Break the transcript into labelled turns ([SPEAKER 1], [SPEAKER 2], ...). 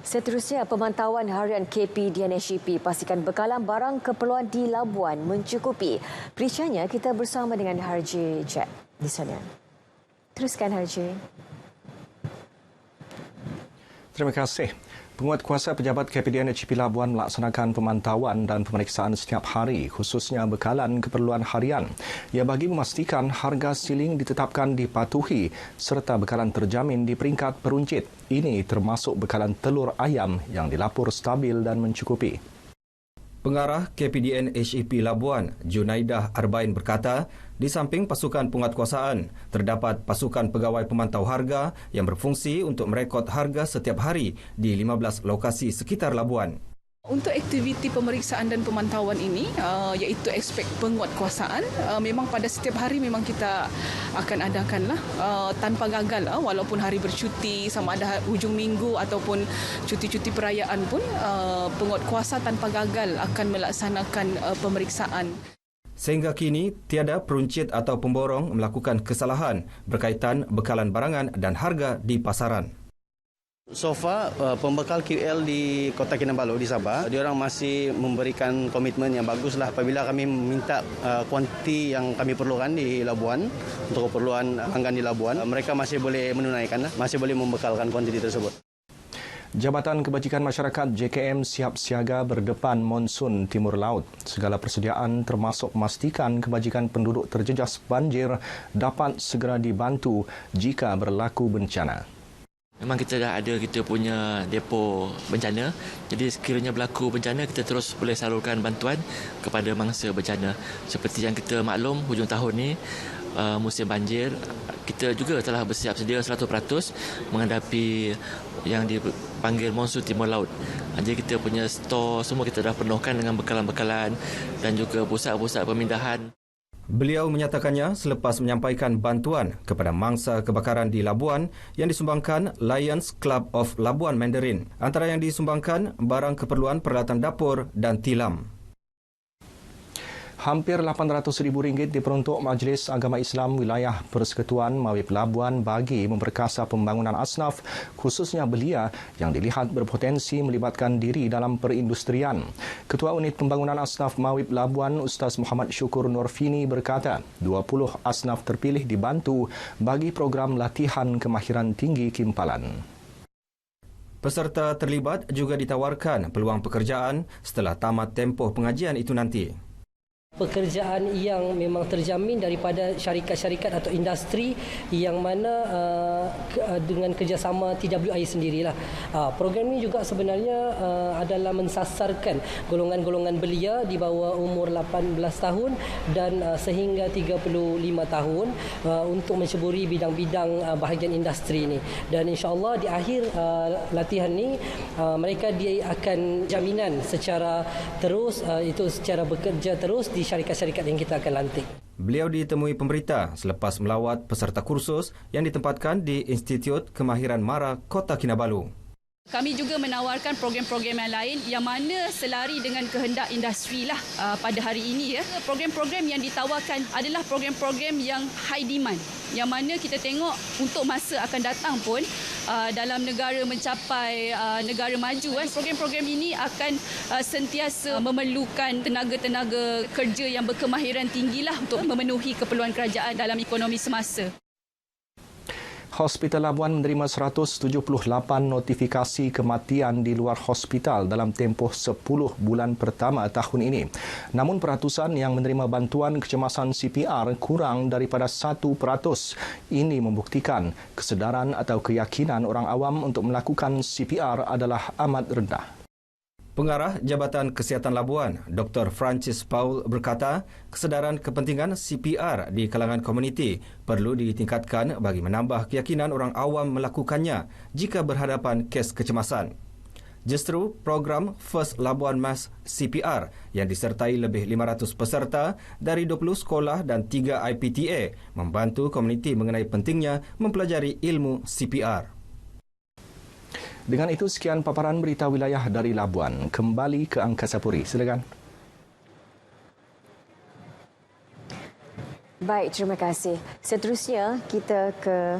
[SPEAKER 1] Seterusnya, pemantauan harian KPDN/SGP pastikan bekalan barang keperluan di Labuan mencukupi. Perinciannya kita bersama dengan Harji Jack di sana. Teruskan Harji.
[SPEAKER 2] Terima kasih. Penguatkuasa pejabat KPDN/SGP Labuan melaksanakan pemantauan dan pemeriksaan setiap hari khususnya bekalan keperluan harian. Ia bagi memastikan harga siling ditetapkan dipatuhi serta bekalan terjamin di peringkat peruncit. Ini termasuk bekalan telur ayam yang dilapor stabil dan mencukupi.
[SPEAKER 3] Pengarah KPDN/SGP Labuan, Junaidah Arbain berkata, di samping pasukan penguatkuasaan, terdapat pasukan pegawai pemantau harga yang berfungsi untuk merekod harga setiap hari di 15 lokasi sekitar Labuan.
[SPEAKER 4] Untuk aktiviti pemeriksaan dan pemantauan ini, iaitu aspek penguatkuasaan, memang pada setiap hari memang kita akan adakanlah tanpa gagal, walaupun hari bercuti, sama ada hujung minggu ataupun cuti-cuti perayaan pun, penguatkuasa tanpa gagal akan melaksanakan pemeriksaan.
[SPEAKER 3] Sehingga kini, tiada peruncit atau pemborong melakukan kesalahan berkaitan bekalan barangan dan harga di pasaran.
[SPEAKER 5] So far, pembekal QL di Kota Kinabalu di Sabah, diorang masih memberikan komitmen yang baguslah apabila kami minta kuantiti yang kami perlukan di Labuan untuk keperluan pelanggan di Labuan, mereka masih boleh menunaikan, masih boleh membekalkan kuantiti tersebut.
[SPEAKER 2] Jabatan Kebajikan Masyarakat JKM siap siaga berdepan monsun Timur Laut. Segala persediaan termasuk memastikan kebajikan penduduk terjejas banjir dapat segera dibantu jika berlaku bencana.
[SPEAKER 6] Memang kita dah ada kita punya depo bencana. Jadi sekiranya berlaku bencana, kita terus boleh salurkan bantuan kepada mangsa bencana. Seperti yang kita maklum, hujung tahun ni musim banjir, kita juga telah bersiap sedia 100% menghadapi yang dipanggil monsun Timur Laut. Jadi kita punya stor semua kita dah penuhkan dengan bekalan-bekalan dan juga pusat-pusat pemindahan.
[SPEAKER 3] Beliau menyatakannya selepas menyampaikan bantuan kepada mangsa kebakaran di Labuan yang disumbangkan Lions Club of Labuan Mandarin. Antara yang disumbangkan barang keperluan peralatan dapur dan tilam.
[SPEAKER 2] Hampir RM800,000 diperuntuk Majlis Agama Islam Wilayah Persekutuan Mawib Labuan bagi memperkasa pembangunan asnaf khususnya belia yang dilihat berpotensi melibatkan diri dalam perindustrian. Ketua Unit Pembangunan Asnaf Mawib Labuan Ustaz Muhammad Syukur Norfini berkata 20 asnaf terpilih dibantu bagi program latihan kemahiran tinggi Kimpalan.
[SPEAKER 3] Peserta terlibat juga ditawarkan peluang pekerjaan setelah tamat tempoh pengajian itu nanti.
[SPEAKER 7] Pekerjaan yang memang terjamin daripada syarikat-syarikat atau industri yang mana dengan kerjasama TWI sendirilah. Program ini juga sebenarnya adalah mensasarkan golongan-golongan belia di bawah umur 18 tahun dan sehingga 35 tahun untuk menceburi bidang-bidang bahagian industri ini. Dan insya-Allah di akhir latihan ini mereka dia akan jaminan secara terus itu secara bekerja terus di syarikat-syarikat yang kita akan lantik.
[SPEAKER 3] Beliau ditemui pemberita selepas melawat peserta kursus yang ditempatkan di Institut Kemahiran Mara, Kota Kinabalu.
[SPEAKER 4] Kami juga menawarkan program-program yang lain yang mana selari dengan kehendak industri lah pada hari ini. Program-program yang ditawarkan adalah program-program yang high demand. Yang mana kita tengok untuk masa akan datang pun dalam negara mencapai negara maju. Program-program ini akan sentiasa memerlukan tenaga-tenaga kerja yang berkemahiran tinggilah untuk memenuhi keperluan kerajaan dalam ekonomi semasa.
[SPEAKER 2] Hospital Labuan menerima 178 notifikasi kematian di luar hospital dalam tempoh 10 bulan pertama tahun ini. Namun peratusan yang menerima bantuan kecemasan CPR kurang daripada 1%. Ini membuktikan kesedaran atau keyakinan orang awam untuk melakukan CPR adalah amat rendah.
[SPEAKER 3] Pengarah Jabatan Kesihatan Labuan, Dr. Francis Paul berkata, kesedaran kepentingan CPR di kalangan komuniti perlu ditingkatkan bagi menambah keyakinan orang awam melakukannya jika berhadapan kes kecemasan. Justru program First Labuan Mass CPR yang disertai lebih 500 peserta dari 20 sekolah dan 3 IPTA membantu komuniti mengenai pentingnya mempelajari ilmu CPR.
[SPEAKER 2] Dengan itu, sekian paparan berita wilayah dari Labuan. Kembali ke Angkasa Puri. Silakan.
[SPEAKER 1] Baik, terima kasih. Seterusnya, kita ke